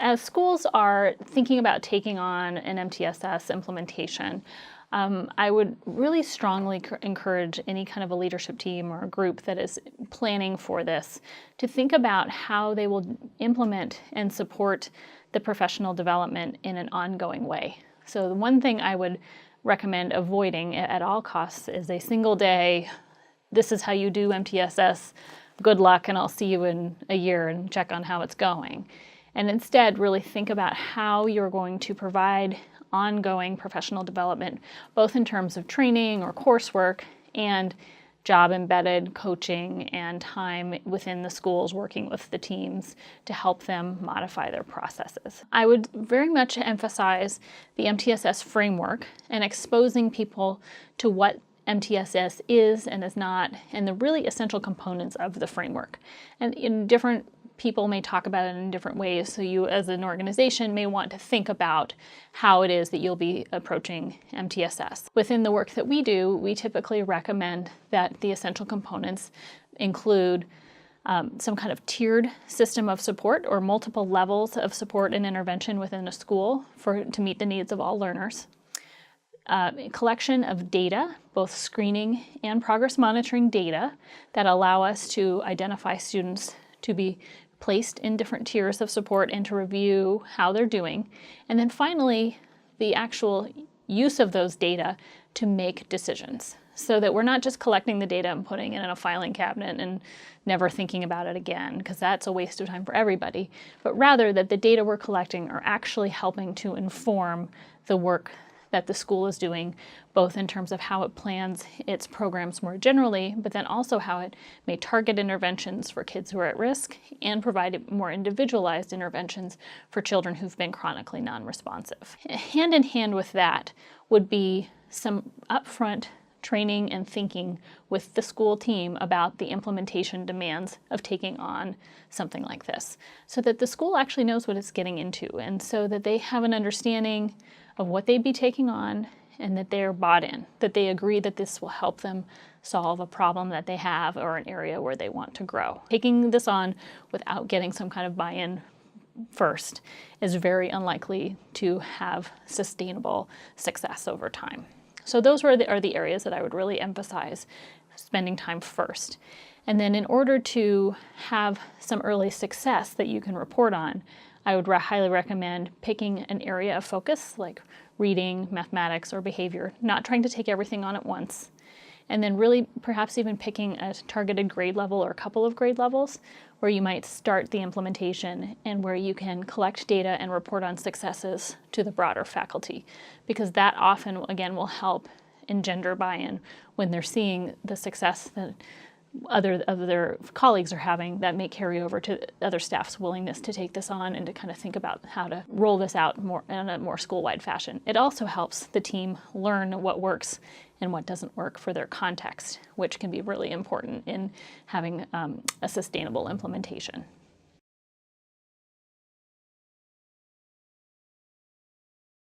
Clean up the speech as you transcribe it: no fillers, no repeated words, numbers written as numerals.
As schools are thinking about taking on an MTSS implementation, I would really strongly encourage any kind of a leadership team or a group that is planning for this to think about how they will implement and support the professional development in an ongoing way. So the one thing I would recommend avoiding at all costs is a single day, this is how you do MTSS, good luck, and I'll see you in a year and check on how it's going. And instead really think about how you're going to provide ongoing professional development, both in terms of training or coursework and job-embedded coaching and time within the schools working with the teams to help them modify their processes. I would very much emphasize the MTSS framework and exposing people to what MTSS is and is not, and the really essential components of the framework. And in different people may talk about it in different ways, so you as an organization may want to think about how it is that you'll be approaching MTSS. Within the work that we do, we typically recommend that the essential components include some kind of tiered system of support or multiple levels of support and intervention within a school to meet the needs of all learners. A collection of data, both screening and progress monitoring data, that allow us to identify students to be placed in different tiers of support and to review how they're doing. And then finally, the actual use of those data to make decisions so that we're not just collecting the data and putting it in a filing cabinet and never thinking about it again, because that's a waste of time for everybody, but rather that the data we're collecting are actually helping to inform the work that the school is doing, both in terms of how it plans its programs more generally, but then also how it may target interventions for kids who are at risk and provide more individualized interventions for children who've been chronically non-responsive. Hand in hand with that would be some upfront training and thinking with the school team about the implementation demands of taking on something like this, so that the school actually knows what it's getting into, and so that they have an understanding of what they'd be taking on, and that they're bought in, that they agree that this will help them solve a problem that they have or an area where they want to grow. Taking this on without getting some kind of buy-in first is very unlikely to have sustainable success over time. So those are the areas that I would really emphasize spending time first. And then in order to have some early success that you can report on, I would highly recommend picking an area of focus like reading, mathematics, or behavior, not trying to take everything on at once. And then really perhaps even picking a targeted grade level or a couple of grade levels where you might start the implementation and where you can collect data and report on successes to the broader faculty, because that often, again, will help engender buy-in when they're seeing the success that other colleagues are having, that may carry over to other staff's willingness to take this on and to kind of think about how to roll this out more in a more school-wide fashion. It also helps the team learn what works and what doesn't work for their context, which can be really important in having a sustainable implementation.